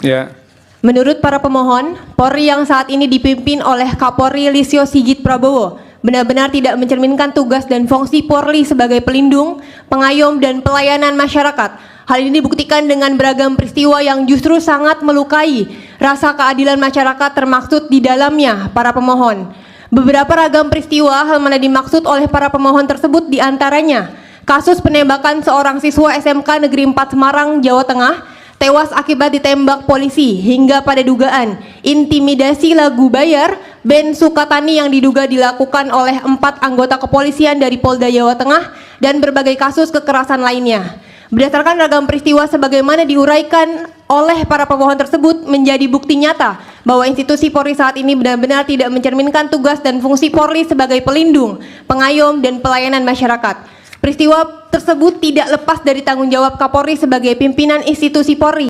Ya. Menurut para pemohon, Polri yang saat ini dipimpin oleh Kapolri Listio Sigit Prabowo benar-benar tidak mencerminkan tugas dan fungsi Polri sebagai pelindung, pengayom, dan pelayanan masyarakat. Hal ini dibuktikan dengan beragam peristiwa yang justru sangat melukai rasa keadilan masyarakat termaksud di dalamnya para pemohon. Beberapa ragam peristiwa hal mana dimaksud oleh para pemohon tersebut diantaranya kasus penembakan seorang siswa SMK Negeri 4 Semarang, Jawa Tengah, tewas akibat ditembak polisi, hingga pada dugaan intimidasi lagu bayar band Sukatani yang diduga dilakukan oleh 4 anggota kepolisian dari Polda Jawa Tengah dan berbagai kasus kekerasan lainnya. Berdasarkan ragam peristiwa sebagaimana diuraikan oleh para pemohon tersebut menjadi bukti nyata bahwa institusi Polri saat ini benar-benar tidak mencerminkan tugas dan fungsi Polri sebagai pelindung, pengayom, dan pelayanan masyarakat. Peristiwa tersebut tidak lepas dari tanggung jawab Kapolri sebagai pimpinan institusi Polri.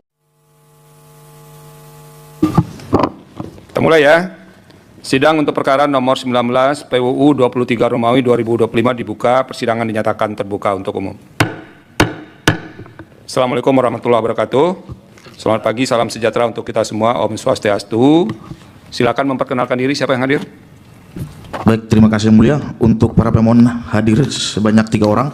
Kita mulai ya. Sidang untuk perkara nomor 19 PUU 23 Romawi 2025 dibuka, persidangan dinyatakan terbuka untuk umum. Assalamualaikum warahmatullahi wabarakatuh. Selamat pagi, salam sejahtera untuk kita semua. Om Swastiastu. Silakan memperkenalkan diri, siapa yang hadir? Baik, terima kasih yang mulia. Untuk para pemohon hadir sebanyak 3 orang.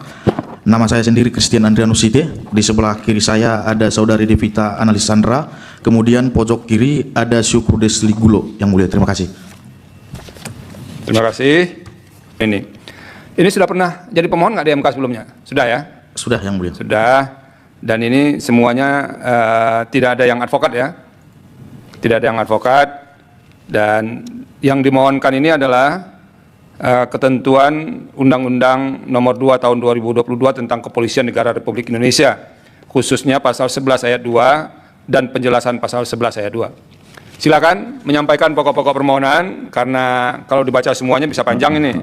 Nama saya sendiri Christian Andrianus Site. Di sebelah kiri saya ada saudari Devita Analisandra. Kemudian pojok kiri ada Syukur Desli Gulo. Yang mulia, terima kasih. Terima kasih. Ini sudah pernah jadi pemohon nggak di MK sebelumnya? Sudah ya? Sudah yang mulia. Sudah. Dan ini semuanya tidak ada yang advokat ya? Tidak ada yang advokat. Dan yang dimohonkan ini adalah ketentuan Undang-Undang Nomor 2 Tahun 2022 tentang Kepolisian Negara Republik Indonesia, khususnya pasal 11 ayat 2 dan penjelasan pasal 11 ayat 2. Silakan menyampaikan pokok-pokok permohonan, karena kalau dibaca semuanya bisa panjang ini.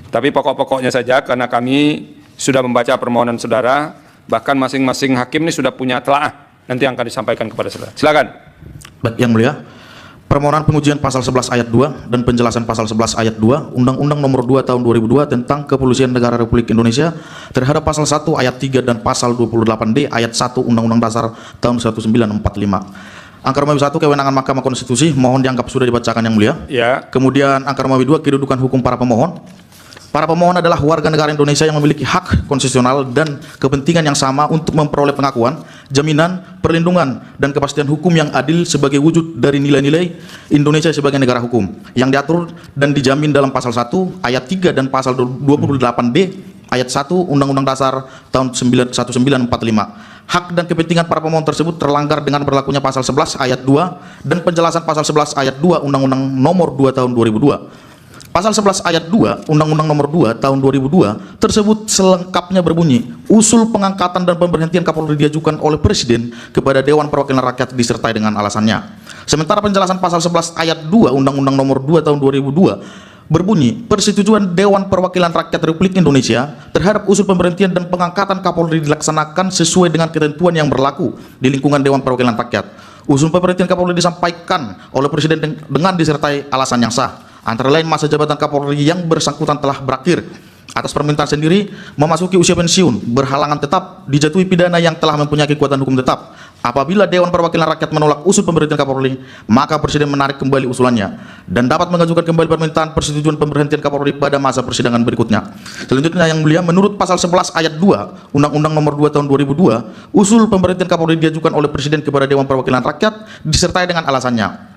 Tapi pokok-pokoknya saja, karena kami sudah membaca permohonan saudara, bahkan masing-masing hakim ini sudah punya telaah nanti yang akan disampaikan kepada saudara. Silakan. Baik, yang mulia. Permohonan pengujian pasal 11 ayat 2 dan penjelasan pasal 11 ayat 2 Undang-Undang Nomor 2 Tahun 2002 tentang Kepolisian Negara Republik Indonesia terhadap pasal 1 ayat 3 dan pasal 28D ayat 1 Undang-Undang Dasar tahun 1945. Angka Romawi 1 kewenangan Mahkamah Konstitusi mohon dianggap sudah dibacakan yang mulia. Ya. Kemudian angka Romawi 2 kedudukan hukum para pemohon. Para pemohon adalah warga negara Indonesia yang memiliki hak konstitusional dan kepentingan yang sama untuk memperoleh pengakuan, jaminan, perlindungan, dan kepastian hukum yang adil sebagai wujud dari nilai-nilai Indonesia sebagai negara hukum yang diatur dan dijamin dalam pasal 1 ayat 3 dan pasal 28D ayat 1 Undang-Undang Dasar tahun 1945. Hak dan kepentingan para pemohon tersebut terlanggar dengan berlakunya pasal 11 ayat 2 dan penjelasan pasal 11 ayat 2 Undang-Undang Nomor 2 Tahun 2002. Pasal 11 ayat 2 Undang-Undang Nomor 2 Tahun 2002 tersebut selengkapnya berbunyi, usul pengangkatan dan pemberhentian Kapolri diajukan oleh Presiden kepada Dewan Perwakilan Rakyat disertai dengan alasannya. Sementara penjelasan pasal 11 ayat 2 Undang-Undang Nomor 2 Tahun 2002 berbunyi, persetujuan Dewan Perwakilan Rakyat Republik Indonesia terhadap usul pemberhentian dan pengangkatan Kapolri dilaksanakan sesuai dengan ketentuan yang berlaku di lingkungan Dewan Perwakilan Rakyat. Usul pemberhentian Kapolri disampaikan oleh Presiden dengan disertai alasan yang sah. Antara lain masa jabatan Kapolri yang bersangkutan telah berakhir, atas permintaan sendiri memasuki usia pensiun, berhalangan tetap, dijatuhi pidana yang telah mempunyai kekuatan hukum tetap. Apabila Dewan Perwakilan Rakyat menolak usul pemberhentian Kapolri, maka Presiden menarik kembali usulannya dan dapat mengajukan kembali permintaan persetujuan pemberhentian Kapolri pada masa persidangan berikutnya. Selanjutnya yang mulia, menurut pasal 11 ayat 2 Undang-Undang Nomor 2 Tahun 2002, usul pemberhentian Kapolri diajukan oleh Presiden kepada Dewan Perwakilan Rakyat disertai dengan alasannya.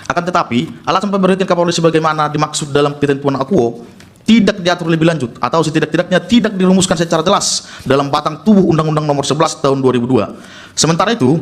Akan tetapi, alasan pemberhentian Kapolri sebagaimana dimaksud dalam ketentuan akuo tidak diatur lebih lanjut atau setidak-tidaknya tidak dirumuskan secara jelas dalam batang tubuh Undang-Undang Nomor 11 Tahun 2002. Sementara itu,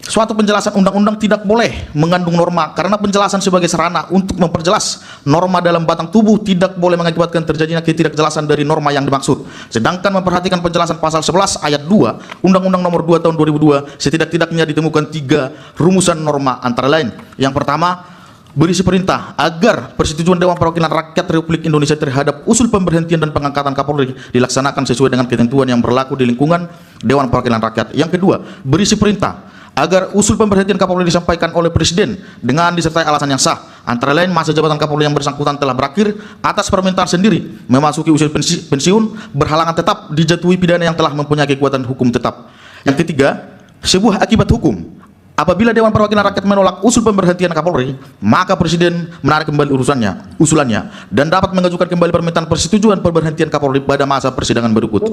suatu penjelasan undang-undang tidak boleh mengandung norma karena penjelasan sebagai sarana untuk memperjelas norma dalam batang tubuh tidak boleh mengakibatkan terjadinya ketidakjelasan dari norma yang dimaksud. Sedangkan memperhatikan penjelasan pasal 11 ayat 2 Undang-Undang Nomor 2 Tahun 2002 setidak-tidaknya ditemukan 3 rumusan norma antara lain. Yang pertama, berisi perintah agar persetujuan Dewan Perwakilan Rakyat Republik Indonesia terhadap usul pemberhentian dan pengangkatan Kapolri dilaksanakan sesuai dengan ketentuan yang berlaku di lingkungan Dewan Perwakilan Rakyat. Yang kedua, berisi perintah agar usul pemberhentian Kapolri disampaikan oleh Presiden dengan disertai alasan yang sah, antara lain masa jabatan Kapolri yang bersangkutan telah berakhir atas permintaan sendiri, memasuki usia pensiun, berhalangan tetap, dijatuhi pidana yang telah mempunyai kekuatan hukum tetap. Yang ketiga, sebuah akibat hukum Apabila Dewan Perwakilan Rakyat menolak usul pemberhentian Kapolri, maka Presiden menarik kembali usulannya dan dapat mengajukan kembali permintaan persetujuan pemberhentian Kapolri pada masa persidangan berikutnya.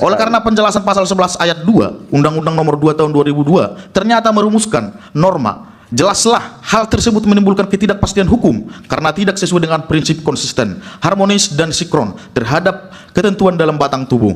Oleh karena penjelasan pasal 11 ayat 2 Undang-Undang Nomor 2 Tahun 2002 ternyata merumuskan norma, jelaslah hal tersebut menimbulkan ketidakpastian hukum karena tidak sesuai dengan prinsip konsisten, harmonis, dan sinkron terhadap ketentuan dalam batang tubuh.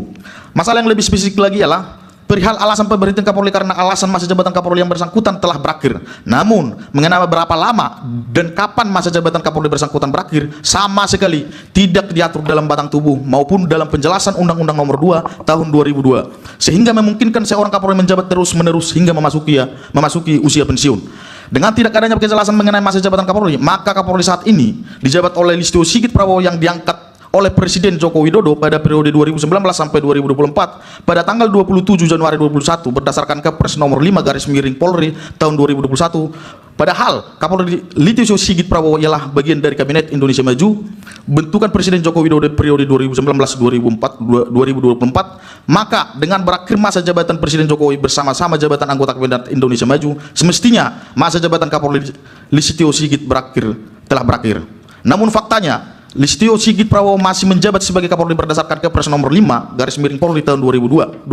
Masalah yang lebih spesifik lagi ialah perihal alasan pemberhentian Kapolri karena alasan masa jabatan Kapolri yang bersangkutan telah berakhir. Namun, mengenai berapa lama dan kapan masa jabatan Kapolri bersangkutan berakhir sama sekali tidak diatur dalam batang tubuh maupun dalam penjelasan Undang-Undang Nomor 2 Tahun 2002, sehingga memungkinkan seorang Kapolri menjabat terus-menerus hingga memasuki usia pensiun. Dengan tidak adanya kejelasan mengenai masa jabatan Kapolri, maka Kapolri saat ini dijabat oleh Listio Sigit Prabowo yang diangkat oleh Presiden Joko Widodo pada periode 2019 sampai 2024 pada tanggal 27 Januari 2021 berdasarkan Kepres nomor 5 Polri tahun 2021. Padahal Kapolri Listio Sigit Prabowo ialah bagian dari Kabinet Indonesia Maju bentukan Presiden Joko Widodo periode 2019-2024, maka dengan berakhir masa jabatan Presiden Jokowi bersama-sama jabatan anggota Kabinet Indonesia Maju, semestinya masa jabatan Kapolri Listio Sigit telah berakhir. Namun faktanya Listio Sigit Prabowo masih menjabat sebagai Kapolri berdasarkan Kepres nomor 5 Polri tahun 2021.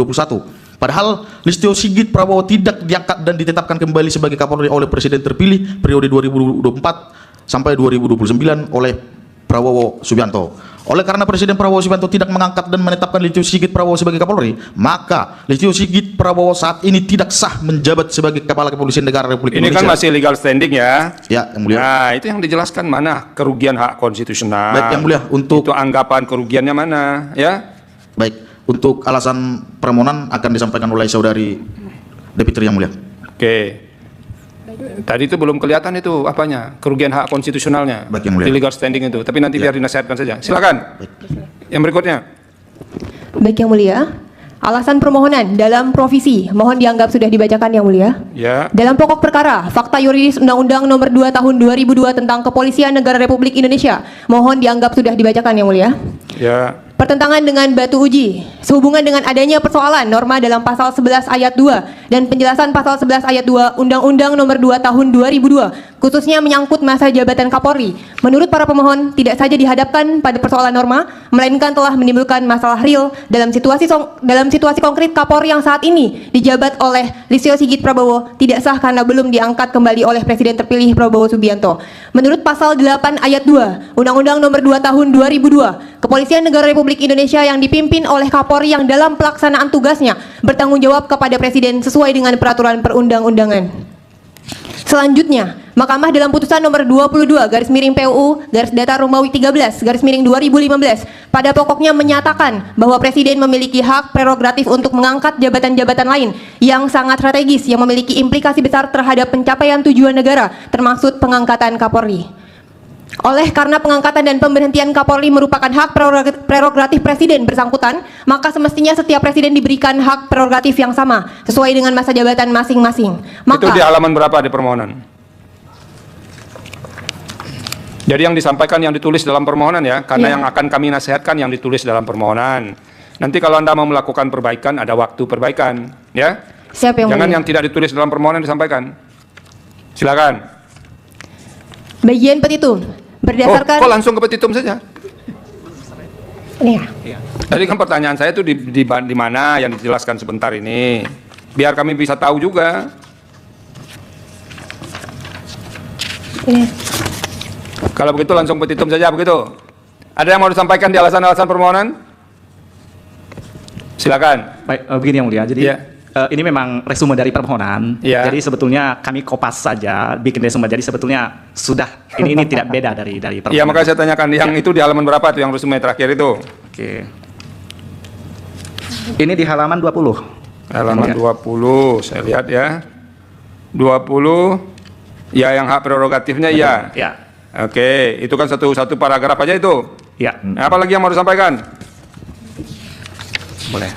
Padahal Listio Sigit Prabowo tidak diangkat dan ditetapkan kembali sebagai Kapolri oleh Presiden terpilih periode 2024 sampai 2029 oleh Prabowo Subianto. Oleh karena Presiden Prabowo Subianto tidak mengangkat dan menetapkan Listio Sigit Prabowo sebagai Kapolri, maka Listio Sigit Prabowo saat ini tidak sah menjabat sebagai Kepala Kepolisian Negara Republik Indonesia. Ini kan masih legal standing ya? Ya, Yang Mulia. Nah, itu yang dijelaskan mana kerugian hak konstitusional. Baik, Yang Mulia. Untuk itu anggapan kerugiannya mana, ya? Baik, untuk alasan permohonan akan disampaikan oleh saudari Deputi Yang Mulia. Oke. Tadi itu belum kelihatan itu apanya, kerugian hak konstitusionalnya. Baik, Yang Mulia. Di legal standing itu. Tapi nanti biar dinasihatkan saja. Silakan. Yang berikutnya. Baik Yang Mulia, alasan permohonan dalam provisi mohon dianggap sudah dibacakan Yang Mulia. Ya. Dalam pokok perkara, fakta yuridis Undang-Undang Nomor 2 Tahun 2002 tentang Kepolisian Negara Republik Indonesia mohon dianggap sudah dibacakan Yang Mulia. Ya. Pertentangan dengan batu uji sehubungan dengan adanya persoalan norma dalam pasal 11 ayat 2 dan penjelasan pasal 11 ayat 2 Undang-Undang Nomor 2 Tahun 2002 khususnya menyangkut masa jabatan Kapolri. Menurut para pemohon tidak saja dihadapkan pada persoalan norma melainkan telah menimbulkan masalah real dalam situasi konkret Kapolri yang saat ini dijabat oleh Listio Sigit Prabowo tidak sah karena belum diangkat kembali oleh Presiden terpilih Prabowo Subianto. Menurut pasal 8 ayat 2 Undang-Undang Nomor 2 Tahun 2002 Kepolisian Negara Republik Indonesia yang dipimpin oleh Kapolri yang dalam pelaksanaan tugasnya bertanggung jawab kepada Presiden sesuai dengan peraturan perundang-undangan. Selanjutnya, Mahkamah dalam putusan nomor 22/PUU/Data-Romawi 13/2015 pada pokoknya menyatakan bahwa Presiden memiliki hak prerogatif untuk mengangkat jabatan-jabatan lain yang sangat strategis yang memiliki implikasi besar terhadap pencapaian tujuan negara termasuk pengangkatan Kapolri. Oleh karena pengangkatan dan pemberhentian Kapolri merupakan hak prerogatif Presiden bersangkutan, maka semestinya setiap Presiden diberikan hak prerogatif yang sama sesuai dengan masa jabatan masing-masing. Itu di halaman berapa di permohonan? Jadi yang disampaikan yang ditulis dalam permohonan ya, karena yang akan kami nasihatkan yang ditulis dalam permohonan. Nanti kalau Anda mau melakukan perbaikan, ada waktu perbaikan, ya. Siap Yang Jangan Mulia. yang tidak ditulis dalam permohonan disampaikan. Silakan. Bagian petitum berdasarkan Kok langsung ke petitum saja? Ini ya. Tadi kan pertanyaan saya itu di mana yang dijelaskan sebentar ini, biar kami bisa tahu juga. Ini. Kalau begitu langsung petitum saja begitu. Ada yang mau disampaikan di alasan-alasan permohonan? Silakan. Baik, begini Yang Mulia. Jadi Ya. ini memang resume dari permohonan. Ya. Jadi sebetulnya kami kopas saja bikin resume. Jadi sebetulnya sudah ini tidak beda dari permohonan. Iya, makanya saya tanyakan yang itu di halaman berapa tuh yang resume terakhir itu? Oke. Ini di halaman 20. Halaman 20, saya lihat ya. 20, ya yang hak prerogatifnya ya. Ya. Oke, itu kan satu paragraf aja itu. Ya. Nah, apa lagi yang mau disampaikan? Boleh.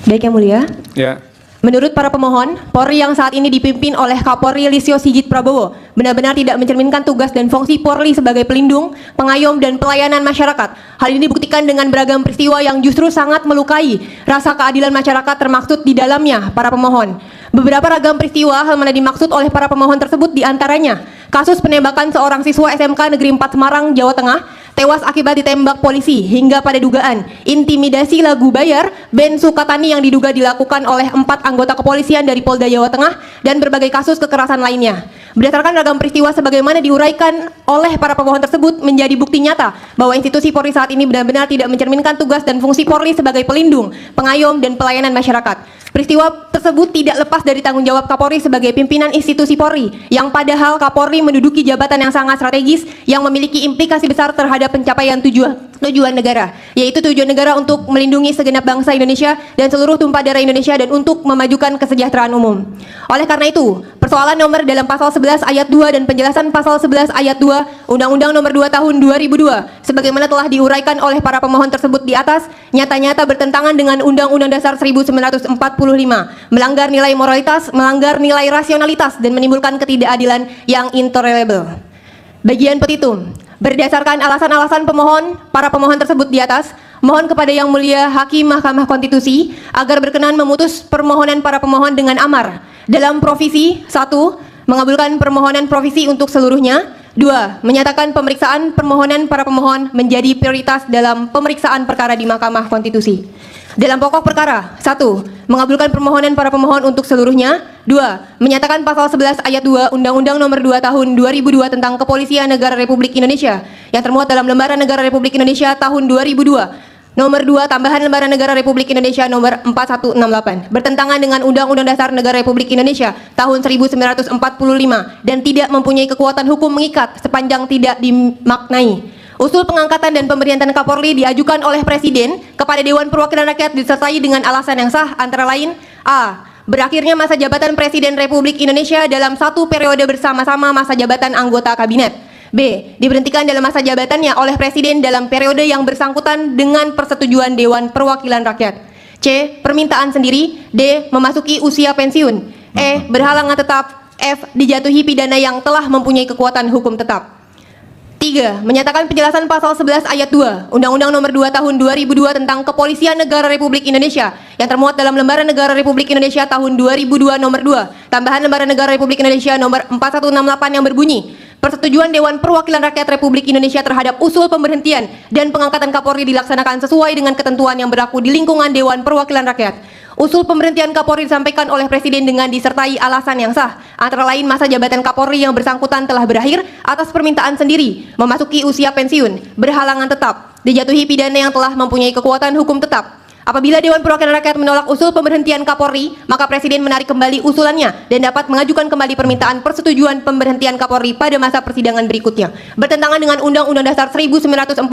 Baik Yang Mulia. Ya. Menurut para pemohon, Polri yang saat ini dipimpin oleh Kapolri Listio Sigit Prabowo benar-benar tidak mencerminkan tugas dan fungsi Polri sebagai pelindung, pengayom, dan pelayanan masyarakat. Hal ini dibuktikan dengan beragam peristiwa yang justru sangat melukai rasa keadilan masyarakat termaksud di dalamnya para pemohon. Beberapa ragam peristiwa hal mana dimaksud oleh para pemohon tersebut diantaranya kasus penembakan seorang siswa SMK Negeri 4 Semarang, Jawa Tengah, tewas akibat ditembak polisi, hingga pada dugaan intimidasi lagu bayar band Sukatani yang diduga dilakukan oleh 4 anggota kepolisian dari Polda Jawa Tengah dan berbagai kasus kekerasan lainnya. Berdasarkan ragam peristiwa sebagaimana diuraikan oleh para pemohon tersebut menjadi bukti nyata bahwa institusi Polri saat ini benar-benar tidak mencerminkan tugas dan fungsi Polri sebagai pelindung, pengayom, dan pelayanan masyarakat. Peristiwa tersebut tidak lepas dari tanggung jawab Kapolri sebagai pimpinan institusi Polri, yang padahal Kapolri menduduki jabatan yang sangat strategis yang memiliki implikasi besar terhadap pencapaian tujuan negara, yaitu tujuan negara untuk melindungi segenap bangsa Indonesia dan seluruh tumpah darah Indonesia dan untuk memajukan kesejahteraan umum. Oleh karena itu, persoalan nomor dalam pasal 11 ayat 2 dan penjelasan pasal 11 ayat 2 Undang-Undang nomor 2 tahun 2002 sebagaimana telah diuraikan oleh para pemohon tersebut di atas nyata-nyata bertentangan dengan Undang-Undang Dasar 1945, melanggar nilai moralitas, melanggar nilai rasionalitas, dan menimbulkan ketidakadilan yang intolerable. Bagian petitum. Berdasarkan alasan-alasan para pemohon tersebut di atas, mohon kepada Yang Mulia Hakim Mahkamah Konstitusi agar berkenan memutus permohonan para pemohon dengan amar dalam provisi 1. Mengabulkan permohonan provisi untuk seluruhnya. 2. Menyatakan pemeriksaan permohonan para pemohon menjadi prioritas dalam pemeriksaan perkara di Mahkamah Konstitusi. Dalam pokok perkara, 1. Mengabulkan permohonan para pemohon untuk seluruhnya. 2. Menyatakan pasal 11 ayat 2 Undang-Undang nomor 2 tahun 2002 tentang Kepolisian Negara Republik Indonesia yang termuat dalam Lembaran Negara Republik Indonesia tahun 2002. Nomor 2 tambahan Lembaran Negara Republik Indonesia nomor 4168 bertentangan dengan Undang-Undang Dasar Negara Republik Indonesia tahun 1945 dan tidak mempunyai kekuatan hukum mengikat sepanjang tidak dimaknai. Usul pengangkatan dan pemberhentian Kapolri diajukan oleh Presiden kepada Dewan Perwakilan Rakyat disertai dengan alasan yang sah antara lain: A. Berakhirnya masa jabatan Presiden Republik Indonesia dalam satu periode bersama-sama masa jabatan anggota kabinet. B. Diberhentikan dalam masa jabatannya oleh Presiden dalam periode yang bersangkutan dengan persetujuan Dewan Perwakilan Rakyat. C. Permintaan sendiri. D. Memasuki usia pensiun. E. Berhalangan tetap. F. Dijatuhi pidana yang telah mempunyai kekuatan hukum tetap. 3. Menyatakan penjelasan pasal 11 ayat 2 Undang-Undang nomor 2 tahun 2002 tentang Kepolisian Negara Republik Indonesia yang termuat dalam Lembaran Negara Republik Indonesia tahun 2002 nomor 2 tambahan Lembaran Negara Republik Indonesia nomor 4168 yang berbunyi: persetujuan Dewan Perwakilan Rakyat Republik Indonesia terhadap usul pemberhentian dan pengangkatan Kapolri dilaksanakan sesuai dengan ketentuan yang berlaku di lingkungan Dewan Perwakilan Rakyat. Usul pemberhentian Kapolri disampaikan oleh Presiden dengan disertai alasan yang sah, antara lain masa jabatan Kapolri yang bersangkutan telah berakhir atas permintaan sendiri, memasuki usia pensiun, berhalangan tetap, dijatuhi pidana yang telah mempunyai kekuatan hukum tetap. Apabila Dewan Perwakilan Rakyat menolak usul pemberhentian Kapolri, maka Presiden menarik kembali usulannya dan dapat mengajukan kembali permintaan persetujuan pemberhentian Kapolri pada masa persidangan berikutnya, bertentangan dengan Undang-Undang Dasar 1945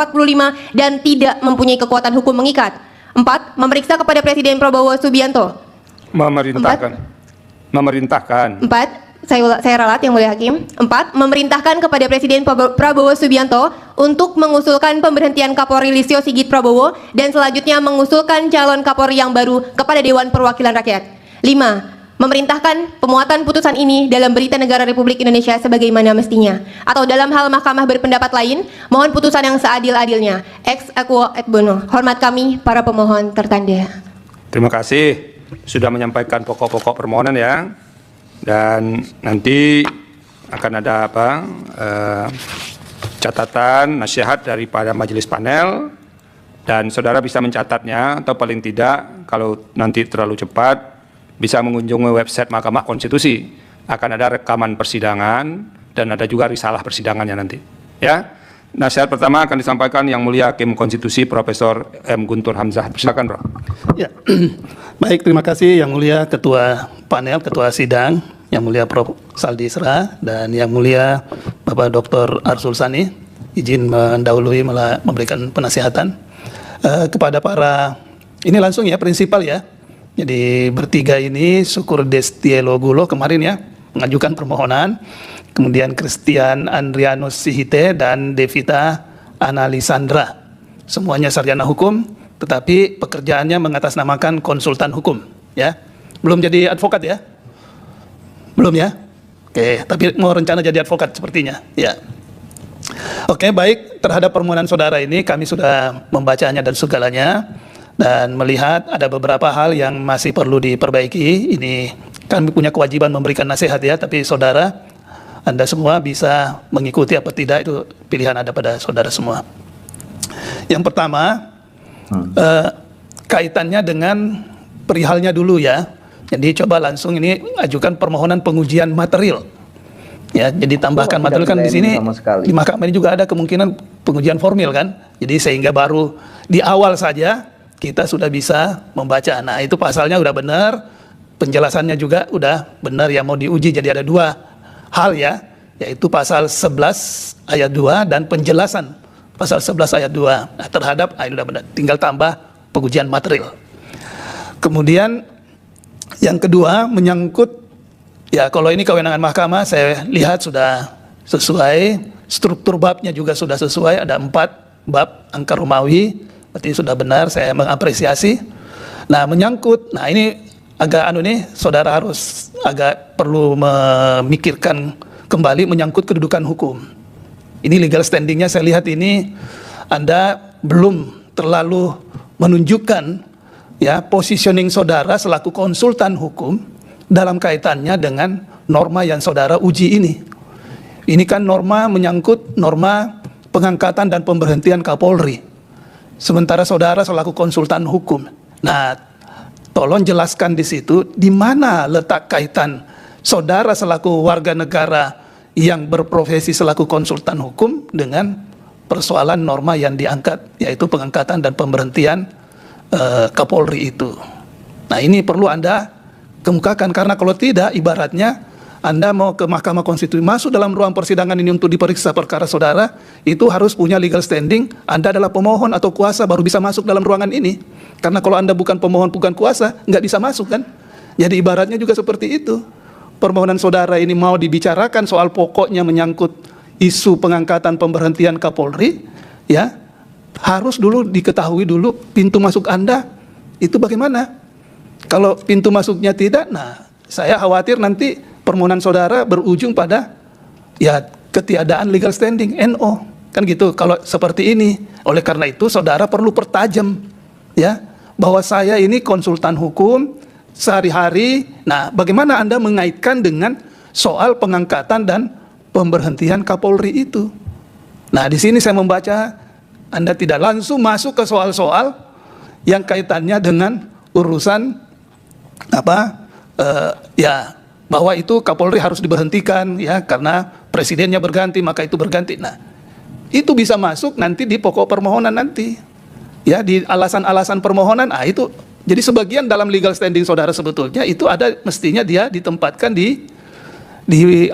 dan tidak mempunyai kekuatan hukum mengikat. 4. Memeriksa kepada Presiden Prabowo Subianto. Memerintahkan. 4. Saya ralat Yang Mulia Hakim. 4. Memerintahkan kepada Presiden Prabowo Subianto untuk mengusulkan pemberhentian Kapolri Listio Sigit Prabowo dan selanjutnya mengusulkan calon Kapolri yang baru kepada Dewan Perwakilan Rakyat. 5. Memerintahkan pemuatan putusan ini dalam Berita Negara Republik Indonesia sebagaimana mestinya, atau dalam hal mahkamah berpendapat lain, mohon putusan yang seadil-adilnya. Ex aequo et bono. Hormat kami para pemohon tertanda. Terima kasih sudah menyampaikan pokok-pokok permohonan ya. Dan nanti akan ada catatan nasihat daripada majelis panel dan saudara bisa mencatatnya atau paling tidak kalau nanti terlalu cepat bisa mengunjungi website Mahkamah Konstitusi. Akan ada rekaman persidangan dan ada juga risalah persidangannya nanti. Ya, nasihat pertama akan disampaikan Yang Mulia Hakim Konstitusi Profesor M. Guntur Hamzah. Silakan, Bro. Ya, baik, terima kasih Yang Mulia Ketua Panel, Ketua Sidang, Yang Mulia Prof. Saldi Isra, dan Yang Mulia Bapak Dr. Arsul Sani. Izin mendahului memberikan penasihatan kepada para, ini langsung ya, prinsipal ya. Jadi bertiga ini, Syukur Destielo Gulo kemarin ya, mengajukan permohonan, kemudian Christian Andrianus Sihite dan Devita Analisandra. Semuanya sarjana hukum, tetapi pekerjaannya mengatasnamakan konsultan hukum, ya. Belum jadi advokat ya? Belum ya? Oke, tapi mau rencana jadi advokat sepertinya, ya. Oke, baik, terhadap permohonan saudara ini kami sudah membacanya dan segalanya, dan melihat ada beberapa hal yang masih perlu diperbaiki. Ini kami punya kewajiban memberikan nasihat ya, tapi saudara, Anda semua bisa mengikuti apa tidak, itu pilihan ada pada saudara semua. Yang pertama, kaitannya dengan perihalnya dulu ya. Jadi coba langsung ini ajukan permohonan pengujian material. Ya, jadi tambahkan material kan di sini di mahkamah ini juga ada kemungkinan pengujian formil kan. Jadi sehingga baru di awal saja kita sudah bisa membaca. Nah, itu pasalnya udah benar, penjelasannya juga udah benar yang mau diuji. Jadi ada dua hal ya, yaitu pasal 11 ayat 2 dan penjelasan pasal 11 ayat 2. Nah, terhadap itu udah benar, tinggal tambah pengujian material. Kemudian yang kedua menyangkut ya, kalau ini kewenangan mahkamah saya lihat sudah sesuai, struktur babnya juga sudah sesuai, ada 4 bab angka Romawi, berarti sudah benar, saya mengapresiasi. Nah, menyangkut, nah ini agak saudara harus agak perlu memikirkan kembali menyangkut kedudukan hukum. Ini legal standingnya saya lihat ini Anda belum terlalu menunjukkan ya positioning saudara selaku konsultan hukum dalam kaitannya dengan norma yang saudara uji ini. Ini kan norma menyangkut norma pengangkatan dan pemberhentian Kapolri. Sementara saudara selaku konsultan hukum. Nah, tolong jelaskan di situ di mana letak kaitan saudara selaku warga negara yang berprofesi selaku konsultan hukum dengan persoalan norma yang diangkat, yaitu pengangkatan dan pemberhentian Kapolri itu. Nah, ini perlu Anda kemukakan, karena kalau tidak ibaratnya Anda mau ke Mahkamah Konstitusi, masuk dalam ruang persidangan ini untuk diperiksa perkara saudara, itu harus punya legal standing, Anda adalah pemohon atau kuasa baru bisa masuk dalam ruangan ini. Karena kalau Anda bukan pemohon, bukan kuasa, nggak bisa masuk kan. Jadi ibaratnya juga seperti itu. Permohonan saudara ini mau dibicarakan soal pokoknya menyangkut isu pengangkatan pemberhentian Kapolri, ya harus dulu diketahui dulu pintu masuk Anda itu bagaimana. Kalau pintu masuknya tidak, nah saya khawatir nanti permohonan saudara berujung pada ya ketiadaan legal standing, NO, kan gitu kalau seperti ini. Oleh karena itu saudara perlu pertajam ya, bahwa saya ini konsultan hukum sehari-hari. Nah, bagaimana Anda mengaitkan dengan soal pengangkatan dan pemberhentian Kapolri itu? Nah, di sini saya membaca Anda tidak langsung masuk ke soal-soal yang kaitannya dengan urusan ya bahwa itu Kapolri harus diberhentikan ya karena presidennya berganti maka itu berganti. Nah, itu bisa masuk nanti di pokok permohonan nanti. Ya, di alasan-alasan permohonan, itu jadi sebagian dalam legal standing saudara sebetulnya itu ada mestinya dia ditempatkan di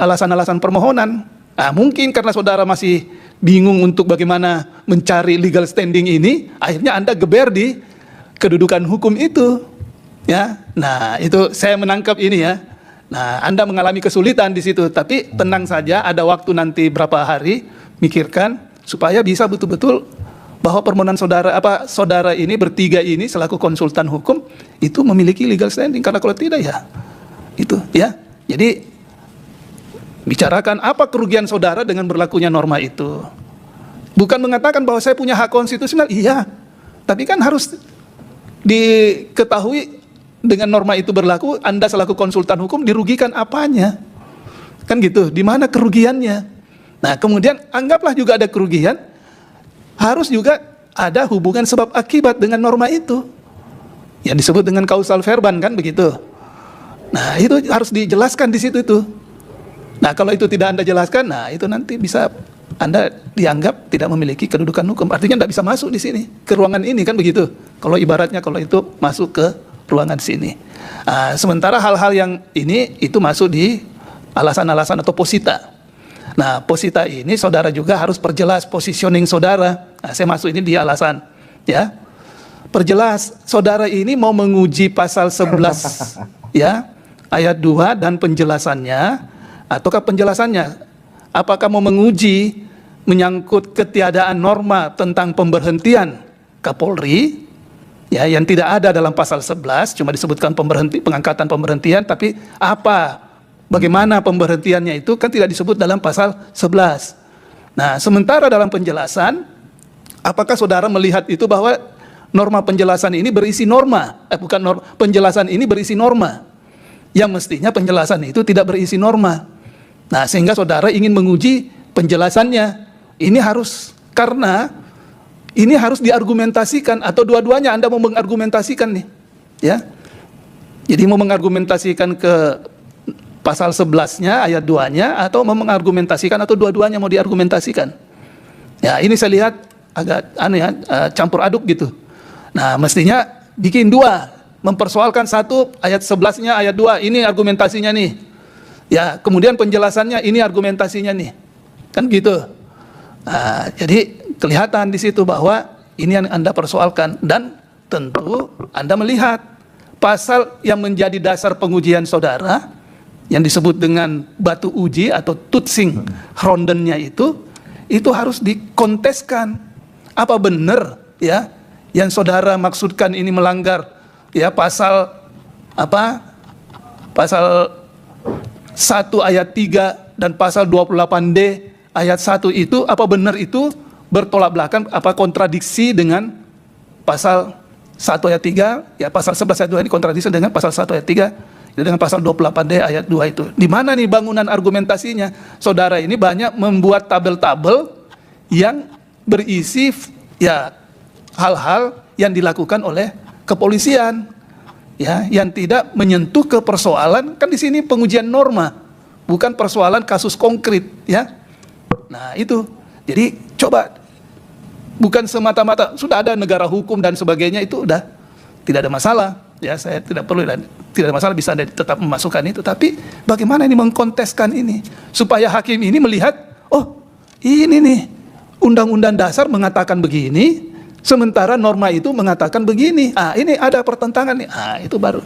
alasan-alasan permohonan. Nah, mungkin karena saudara masih bingung untuk bagaimana mencari legal standing ini, akhirnya Anda geber di kedudukan hukum itu. Ya, nah itu saya menangkap ini ya. Nah, Anda mengalami kesulitan di situ, tapi tenang saja, ada waktu nanti berapa hari, mikirkan supaya bisa betul-betul bahwa permohonan saudara ini bertiga ini selaku konsultan hukum itu memiliki legal standing. Karena kalau tidak ya itu ya. Jadi bicarakan apa kerugian saudara dengan berlakunya norma itu. Bukan mengatakan bahwa saya punya hak konstitusional, iya. Tapi kan harus diketahui dengan norma itu berlaku, Anda selaku konsultan hukum dirugikan apanya? Kan gitu, di mana kerugiannya? Nah, kemudian anggaplah juga ada kerugian, harus juga ada hubungan sebab akibat dengan norma itu. Yang disebut dengan kausal verban kan begitu. Nah, itu harus dijelaskan di situ itu. Nah, kalau itu tidak Anda jelaskan, nah itu nanti bisa Anda dianggap tidak memiliki kedudukan hukum. Artinya tidak bisa masuk di sini, ke ruangan ini kan begitu. Kalau ibaratnya kalau itu masuk ke ruangan sini. Sementara hal-hal yang ini itu masuk di alasan-alasan atau posita. Nah, posita ini saudara juga harus perjelas positioning saudara. Nah, saya masuk ini di alasan, ya. Perjelas saudara ini mau menguji pasal 11 ya, ayat 2 dan penjelasannya ataukah penjelasannya apakah mau menguji menyangkut ketiadaan norma tentang pemberhentian Kapolri ya yang tidak ada dalam pasal 11, cuma disebutkan pengangkatan pemberhentian, tapi bagaimana pemberhentiannya itu kan tidak disebut dalam pasal 11. Nah, sementara dalam penjelasan, apakah saudara melihat itu bahwa norma penjelasan ini berisi norma, penjelasan ini berisi norma. yang mestinya penjelasan itu tidak berisi norma. Nah, sehingga saudara ingin menguji penjelasannya. Ini harus, karena ini harus diargumentasikan, atau dua-duanya Anda mau mengargumentasikan nih, ya. Jadi mau mengargumentasikan ke pasal 11-nya, ayat 2-nya, atau mau mengargumentasikan, atau dua-duanya mau diargumentasikan. Ya, ini saya lihat agak campur aduk gitu. Nah, mestinya bikin dua, mempersoalkan satu, ayat 11-nya, ayat 2, ini argumentasinya nih. Ya, kemudian penjelasannya, ini argumentasinya nih. Kan gitu. Nah, jadi kelihatan di situ bahwa ini yang Anda persoalkan, dan tentu Anda melihat pasal yang menjadi dasar pengujian saudara yang disebut dengan batu uji atau tutsing rondennya itu harus dikonteskan. Apa benar ya yang saudara maksudkan ini melanggar ya pasal apa? Pasal 1 ayat 3 dan pasal 28D ayat 1 itu apa benar itu bertolak belakang, apa kontradiksi dengan pasal 1 ayat 3, ya pasal 11 ayat 2 ini kontradiksi dengan pasal 1 ayat 3, dengan pasal 28D ayat 2 itu. Di mana nih bangunan argumentasinya? Saudara ini banyak membuat tabel-tabel yang berisi ya hal-hal yang dilakukan oleh kepolisian, ya, yang tidak menyentuh ke persoalan. Kan di sini pengujian norma, bukan persoalan kasus konkret, ya. Nah itu, jadi coba, bukan semata-mata sudah ada negara hukum dan sebagainya, itu udah tidak ada masalah, ya, saya tidak perlu dan tidak ada masalah bisa Anda tetap memasukkan itu, tapi bagaimana ini mengkonteskan ini supaya hakim ini melihat, oh ini nih undang-undang dasar mengatakan begini, sementara norma itu mengatakan begini, ini ada pertentangan nih, itu baru